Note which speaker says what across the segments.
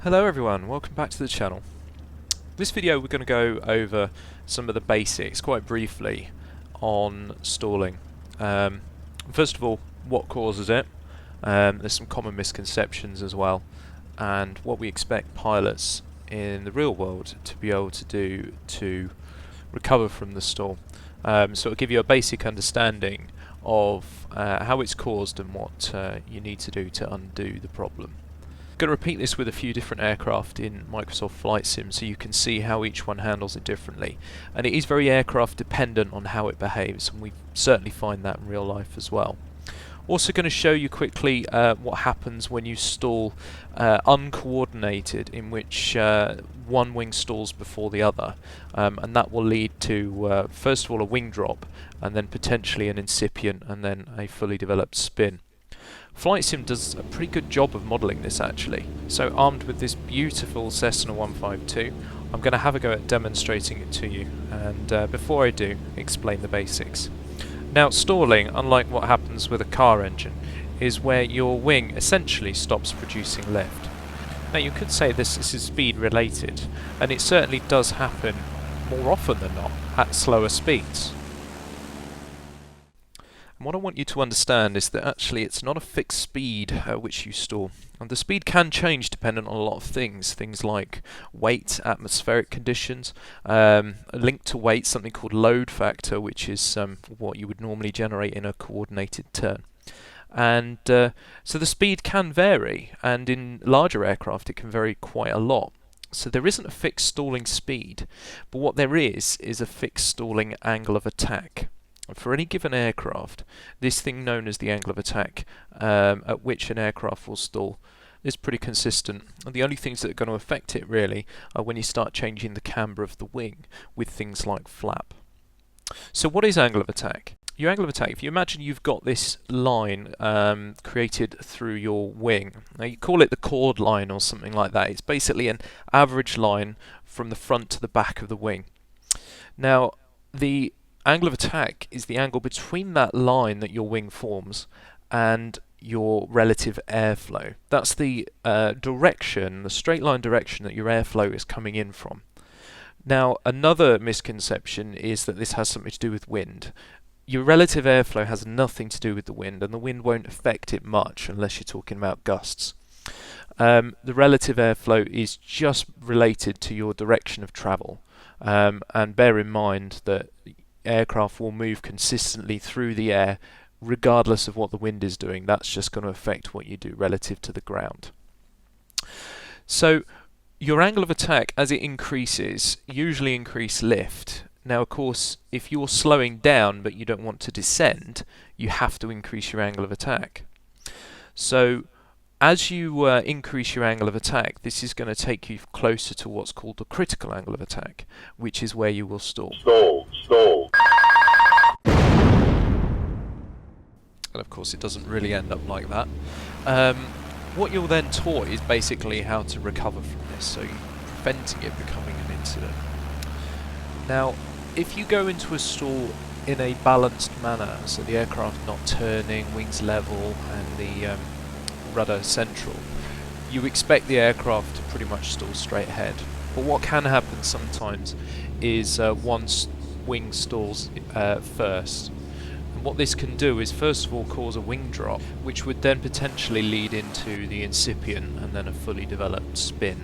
Speaker 1: Hello everyone, welcome back to the channel. This video we're going to go over some of the basics quite briefly on stalling. First of all, what causes it? There's some common misconceptions as well, and what we expect pilots in the real world to be able to do to recover from the stall. So it'll give you a basic understanding of how it's caused and what you need to do to undo the problem. I'm going to repeat this with a few different aircraft in Microsoft Flight Sim so you can see how each one handles it differently, and it is very aircraft dependent on how it behaves, and we certainly find that in real life as well. Also going to show you quickly what happens when you stall uncoordinated, in which one wing stalls before the other, and that will lead to first of all a wing drop, and then potentially an incipient, and then a fully developed spin. Flight Sim does a pretty good job of modelling this actually. So armed with this beautiful Cessna 152, I'm going to have a go at demonstrating it to you, and before I do, explain the basics. Now stalling, unlike what happens with a car engine, is where your wing essentially stops producing lift. Now you could say this is speed related, and it certainly does happen more often than not at slower speeds. And what I want you to understand is that actually it's not a fixed speed at which you stall. And the speed can change dependent on a lot of things like weight, atmospheric conditions, linked to weight, something called load factor, which is what you would normally generate in a coordinated turn. And so the speed can vary, and in larger aircraft it can vary quite a lot. So there isn't a fixed stalling speed, but what there is a fixed stalling angle of attack. For any given aircraft, this thing known as the angle of attack at which an aircraft will stall is pretty consistent, and the only things that are going to affect it really are when you start changing the camber of the wing with things like flap. So what is angle of attack? Your angle of attack, if you imagine you've got this line created through your wing, now you call it the chord line or something like that. It's basically an average line from the front to the back of the wing. Now the angle of attack is the angle between that line that your wing forms and your relative airflow. That's the direction, the straight line direction that your airflow is coming in from. Now another misconception is that this has something to do with wind. Your relative airflow has nothing to do with the wind, and the wind won't affect it much unless you're talking about gusts. The relative airflow is just related to your direction of travel, and bear in mind that aircraft will move consistently through the air regardless of what the wind is doing. That's just going to affect what you do relative to the ground. So your angle of attack, as it increases, usually increase lift. Now of course if you're slowing down but you don't want to descend, you have to increase your angle of attack. So as you increase your angle of attack, this is going to take you closer to what's called the critical angle of attack, which is where you will stall. Stall. And of course it doesn't really end up like that. What you're then taught is basically how to recover from this, so you're preventing it becoming an incident. Now if you go into a stall in a balanced manner, so the aircraft not turning, wings level, and the rudder central, you expect the aircraft to pretty much stall straight ahead. But what can happen sometimes is one wing stalls first. And what this can do is first of all cause a wing drop, which would then potentially lead into the incipient and then a fully developed spin,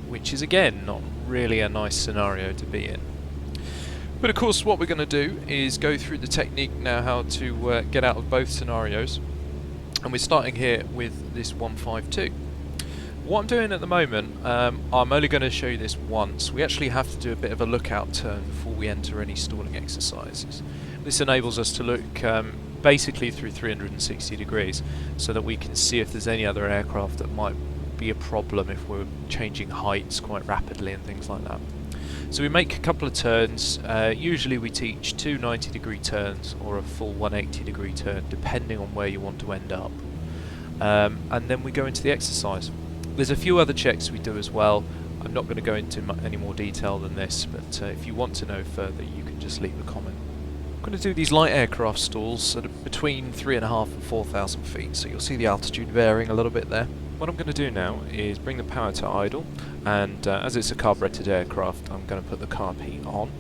Speaker 1: which is again not really a nice scenario to be in. But of course what we're going to do is go through the technique now how to get out of both scenarios. And we're starting here with this 152. What I'm doing at the moment, I'm only going to show you this once. We actually have to do a bit of a lookout turn before we enter any stalling exercises. This enables us to look basically through 360 degrees so that we can see if there's any other aircraft that might be a problem if we're changing heights quite rapidly and things like that. So we make a couple of turns. Usually we teach two 90-degree turns or a full 180-degree turn, depending on where you want to end up. And then we go into the exercise. There's a few other checks we do as well. I'm not going to go into any more detail than this, but if you want to know further, you can just leave a comment. I'm going to do these light aircraft stalls at between 3,500 and 4,000 feet, so you'll see the altitude varying a little bit there. What I'm going to do now is bring the power to idle, and as it's a carburetted aircraft, I'm going to put the carb heat on,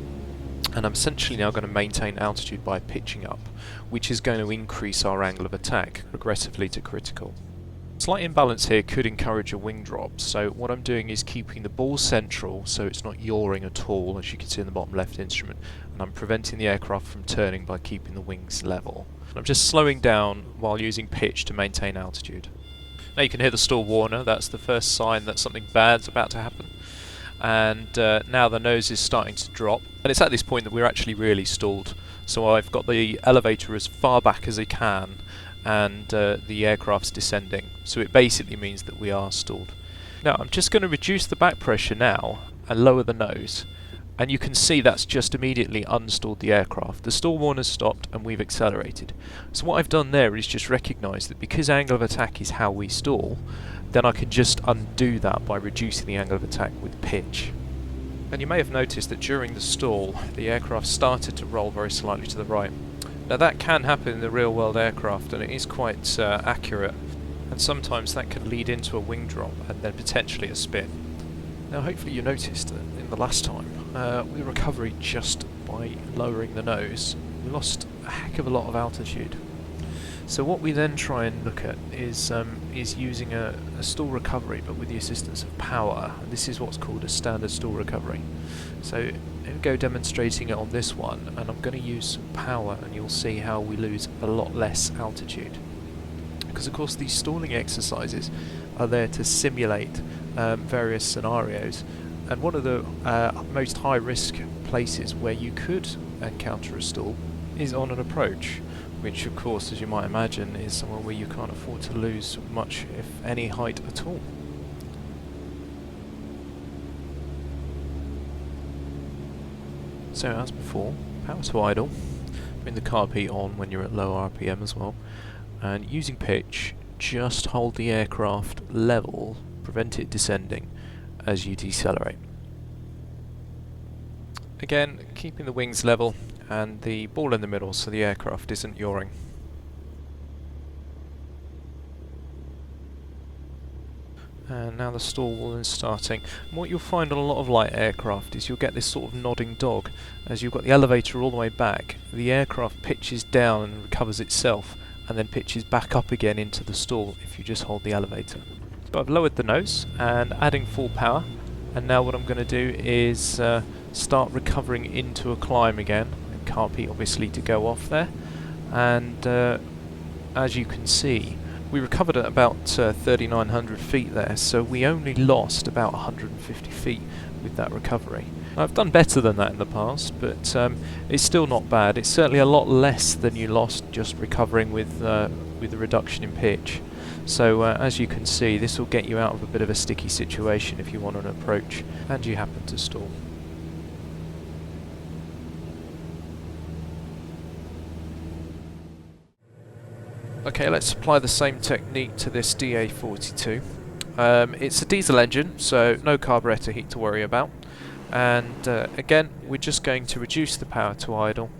Speaker 1: and I'm essentially now going to maintain altitude by pitching up, which is going to increase our angle of attack progressively to critical. Slight imbalance here could encourage a wing drop, so what I'm doing is keeping the ball central so it's not yawing at all, as you can see in the bottom left instrument, and I'm preventing the aircraft from turning by keeping the wings level. I'm just slowing down while using pitch to maintain altitude. Now you can hear the stall warner. That's the first sign that something bad's about to happen. And now the nose is starting to drop, and it's at this point that we're actually really stalled. So I've got the elevator as far back as I can, and the aircraft's descending. So it basically means that we are stalled. Now I'm just going to reduce the back pressure now and lower the nose. And you can see that's just immediately unstalled the aircraft. The stall warner's stopped and we've accelerated. So what I've done there is just recognise that because angle of attack is how we stall, then I can just undo that by reducing the angle of attack with pitch. And you may have noticed that during the stall, the aircraft started to roll very slightly to the right. Now that can happen in the real world aircraft, and it is quite accurate. And sometimes that can lead into a wing drop and then potentially a spin. Now hopefully you noticed that in the last time, with recovery just by lowering the nose, we lost a heck of a lot of altitude. So what we then try and look at is using a stall recovery, but with the assistance of power. This is what's called a standard stall recovery. So I'll go demonstrating it on this one, and I'm going to use some power, and you'll see how we lose a lot less altitude. Because of course these stalling exercises are there to simulate various scenarios, and one of the most high risk places where you could encounter a stall is on an approach, which of course, as you might imagine, is somewhere where you can't afford to lose much, if any, height at all. So as before, power to idle, bring the carb heat on when you're at low RPM as well, and using pitch, just hold the aircraft level, prevent it descending as you decelerate. Again, keeping the wings level and the ball in the middle so the aircraft isn't yawing. And now the stall is starting. And what you'll find on a lot of light aircraft is you'll get this sort of nodding dog. As you've got the elevator all the way back, the aircraft pitches down and recovers itself, and then pitches back up again into the stall if you just hold the elevator. So I've lowered the nose and adding full power, and now what I'm going to do is start recovering into a climb again, and carb heat obviously to go off there, and as you can see we recovered at about 3,900 feet there, so we only lost about 150 feet with that recovery. I've done better than that in the past, but it's still not bad. It's certainly a lot less than you lost just recovering with the reduction in pitch. So as you can see, this will get you out of a bit of a sticky situation if you want an approach and you happen to stall. Okay, let's apply the same technique to this DA42. It's a diesel engine, so no carburetor heat to worry about. And again, we're just going to reduce the power to idle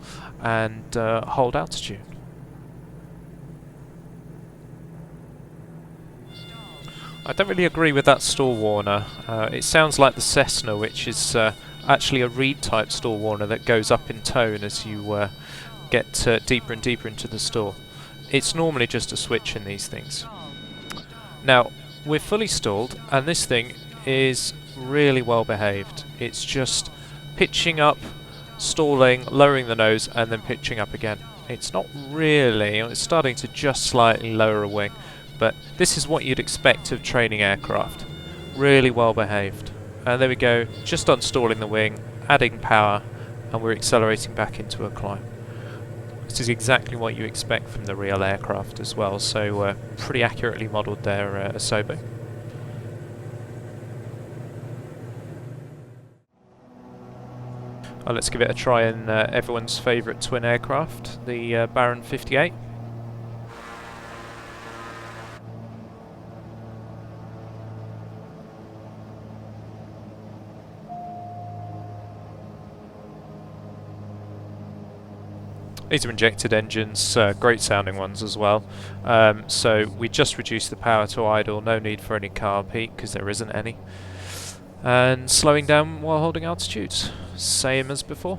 Speaker 1: and hold altitude. I don't really agree with that stall warner. It sounds like the Cessna, which is actually a reed type stall warner that goes up in tone as you get deeper and deeper into the stall. It's normally just a switch in these things. Now, we're fully stalled, and this thing is really well behaved. It's just pitching up, stalling, lowering the nose, and then pitching up again. It's not really, it's starting to just slightly lower a wing, but this is what you'd expect of training aircraft. Really well behaved. And there we go, just uninstalling the wing, adding power, and we're accelerating back into a climb. This is exactly what you expect from the real aircraft as well, so pretty accurately modelled there, Asobo. Well, let's give it a try in everyone's favourite twin aircraft, the Baron 58. These are injected engines, great sounding ones as well. So we just reduced the power to idle, no need for any carb heat because there isn't any. And slowing down while holding altitudes, same as before.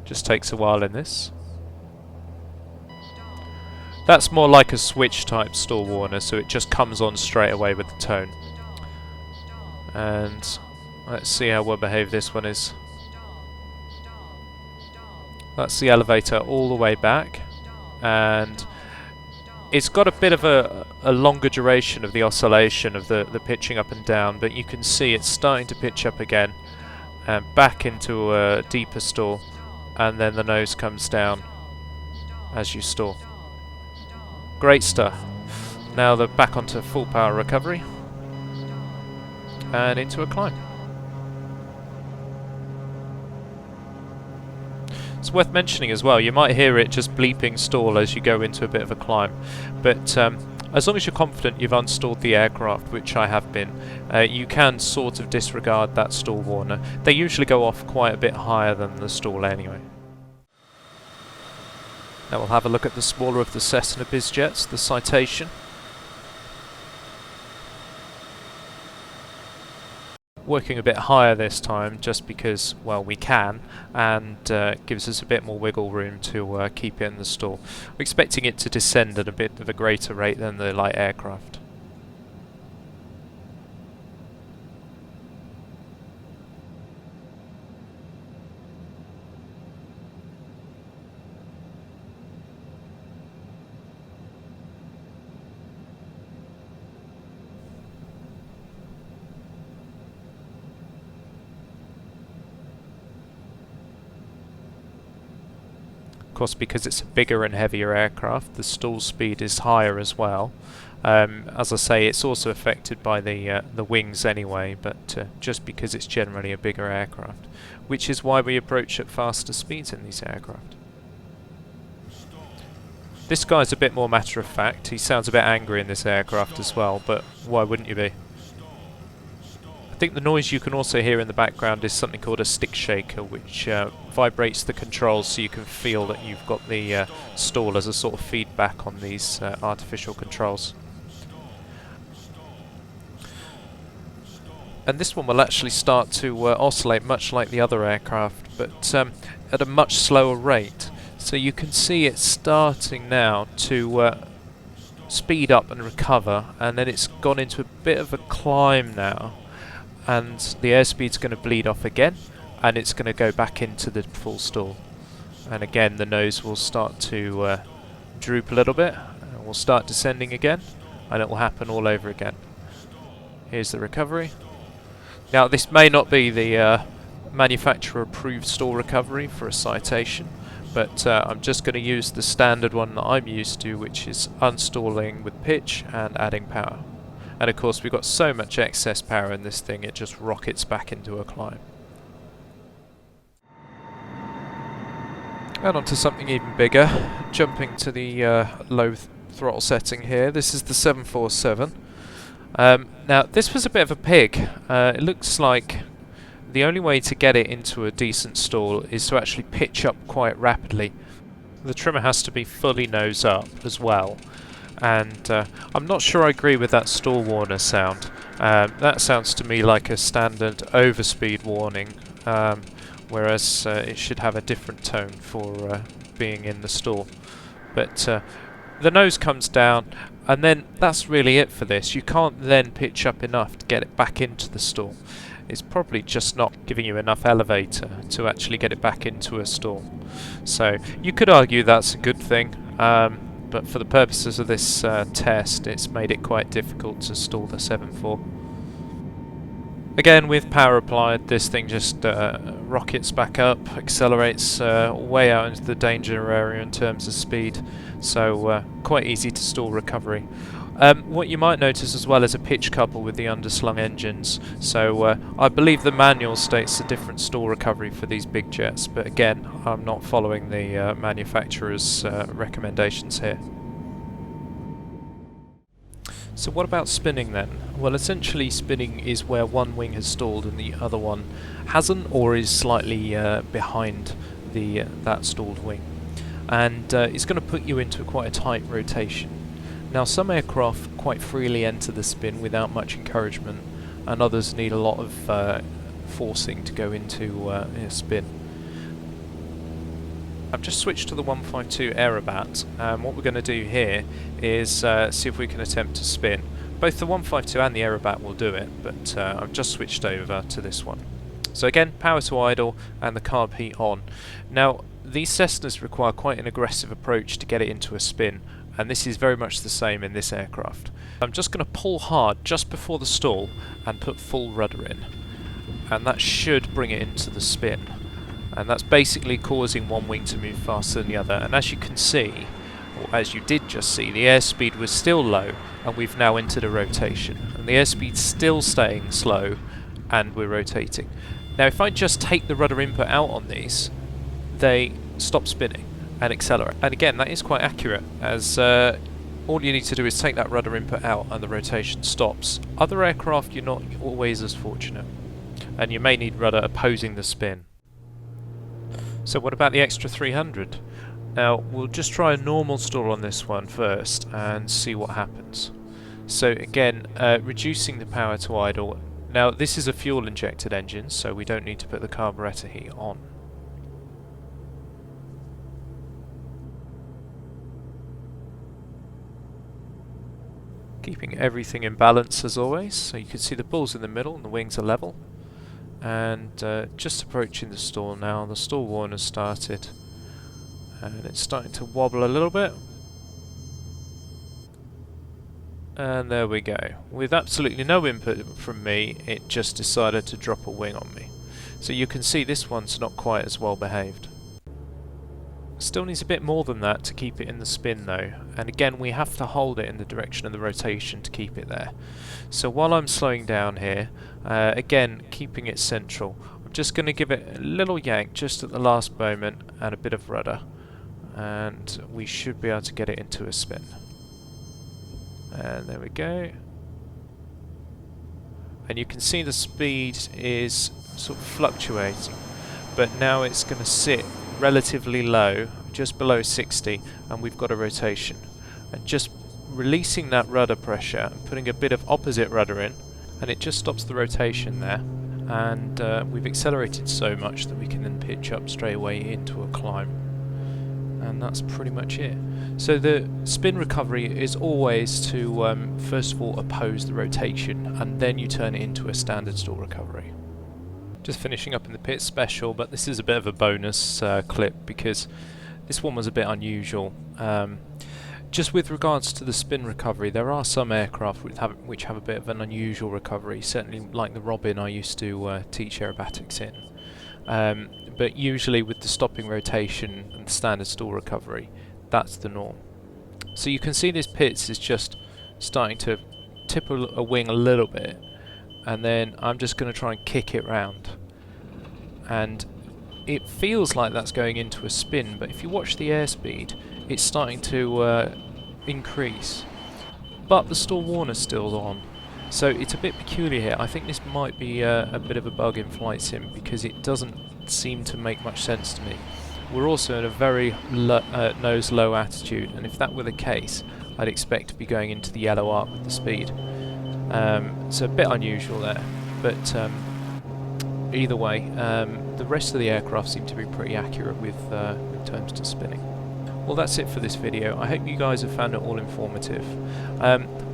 Speaker 1: Just takes a while in this. That's more like a switch type stall warner, so it just comes on straight away with the tone. And let's see how well behaved this one is. That's the elevator all the way back, and it's got a bit of a longer duration of the oscillation of the pitching up and down, but you can see it's starting to pitch up again and back into a deeper stall, and then the nose comes down as you stall. Great stuff. Now they're back onto full power recovery and into a climb. It's worth mentioning as well, you might hear it just bleeping stall as you go into a bit of a climb, but as long as you're confident you've unstalled the aircraft, which I have been, you can sort of disregard that stall warner. They usually go off quite a bit higher than the stall anyway. Now we'll have a look at the smaller of the Cessna biz jets, the Citation. Working a bit higher this time just because, well, we can, and gives us a bit more wiggle room to keep it in the stall. We're expecting it to descend at a bit of a greater rate than the light aircraft. Of course, because it's a bigger and heavier aircraft, the stall speed is higher as well. As I say, it's also affected by the wings anyway, but just because it's generally a bigger aircraft, which is why we approach at faster speeds in these aircraft. This guy's a bit more matter of fact. He sounds a bit angry in this aircraft as well, but why wouldn't you be? I think the noise you can also hear in the background is something called a stick shaker, which vibrates the controls so you can feel that you've got the stall as a sort of feedback on these artificial controls. And this one will actually start to oscillate much like the other aircraft, but at a much slower rate. So you can see it's starting now to speed up and recover, and then it's gone into a bit of a climb now. And the airspeed's going to bleed off again, and it's going to go back into the full stall. And again, the nose will start to droop a little bit, and we'll start descending again, and it will happen all over again. Here's the recovery. Now, this may not be the manufacturer-approved stall recovery for a Citation, but I'm just going to use the standard one that I'm used to, which is unstalling with pitch and adding power. And of course we've got so much excess power in this thing, it just rockets back into a climb. And onto something even bigger, jumping to the low throttle setting here. This is the 747. Now this was a bit of a pig. It looks like the only way to get it into a decent stall is to actually pitch up quite rapidly. The trimmer has to be fully nose up as well. And I'm not sure I agree with that stall warner sound. That sounds to me like a standard overspeed warning, whereas it should have a different tone for being in the stall. But the nose comes down, and then that's really it for this. You can't then pitch up enough to get it back into the stall. It's probably just not giving you enough elevator to actually get it back into a stall. So you could argue that's a good thing. But for the purposes of this test, it's made it quite difficult to stall the 7.4. Again, with power applied, this thing just rockets back up, accelerates way out into the danger area in terms of speed, so quite easy to stall recovery. What you might notice as well is a pitch couple with the underslung engines, so I believe the manual states a different stall recovery for these big jets, but again, I'm not following the manufacturer's recommendations here. So what about spinning then? Well, essentially spinning is where one wing has stalled and the other one hasn't, or is slightly behind that stalled wing. And it's going to put you into quite a tight rotation. Now some aircraft quite freely enter the spin without much encouragement, and others need a lot of forcing to go into a spin. I've just switched to the 152 Aerobat, and what we're going to do here is see if we can attempt to spin. Both the 152 and the Aerobat will do it, but I've just switched over to this one. So again, power to idle and the carb heat on. Now these Cessnas require quite an aggressive approach to get it into a spin, and this is very much the same in this aircraft. I'm just going to pull hard just before the stall and put full rudder in, and that should bring it into the spin. And that's basically causing one wing to move faster than the other. And as you can see, or as you did just see, the airspeed was still low, and we've now entered a rotation. And the airspeed's still staying slow, and we're rotating. Now if I just take the rudder input out on these, they stop spinning and accelerate. And again, that is quite accurate, as all you need to do is take that rudder input out and the rotation stops. Other aircraft, you're not always as fortunate, and you may need rudder opposing the spin. So what about the extra 300? Now we'll just try a normal stall on this one first and see what happens. So again, reducing the power to idle. Now this is a fuel injected engine, so we don't need to put the carburetor heat on. Keeping everything in balance as always, so you can see the ball's in the middle and the wings are level. And just approaching the stall now. The stall warning has started, and it's starting to wobble a little bit. And there we go. With absolutely no input from me, it just decided to drop a wing on me. So you can see this one's not quite as well behaved. Still needs a bit more than that to keep it in the spin though, and again we have to hold it in the direction of the rotation to keep it there. So while I'm slowing down here, again keeping it central, I'm just going to give it a little yank just at the last moment and a bit of rudder, and we should be able to get it into a spin. And there we go. And you can see the speed is sort of fluctuating, but now it's going to sit relatively low, just below 60, and we've got a rotation. And just releasing that rudder pressure and putting a bit of opposite rudder in, and it just stops the rotation there. And we've accelerated so much that we can then pitch up straight away into a climb. And that's pretty much it. So the spin recovery is always to first of all oppose the rotation, and then you turn it into a standard stall recovery. Just finishing up in the pit special, but this is a bit of a bonus clip because this one was a bit unusual. Just with regards to the spin recovery, there are some aircraft which have a bit of an unusual recovery, certainly like the Robin I used to teach aerobatics in. But usually with the stopping rotation and the standard stall recovery, that's the norm. So you can see this pitch is just starting to tip a wing a little bit, and then I'm just going to try and kick it round. And it feels like that's going into a spin, but if you watch the airspeed, it's starting to increase. But the stall warner's still on. So it's a bit peculiar here. I think this might be a bit of a bug in flight sim, because it doesn't seem to make much sense to me. We're also in a very nose low attitude, and if that were the case, I'd expect to be going into the yellow arc with the speed. So a bit unusual there, but either way, the rest of the aircraft seem to be pretty accurate with terms to spinning. Well, that's it for this video. I hope you guys have found it all informative.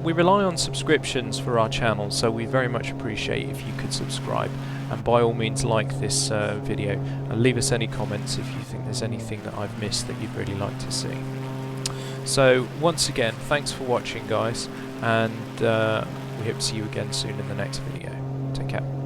Speaker 1: We rely on subscriptions for our channel, so we very much appreciate if you could subscribe, and by all means like this video, and leave us any comments if you think there's anything that I've missed that you'd really like to see. So once again, thanks for watching guys, and we hope to see you again soon in the next video. Take care.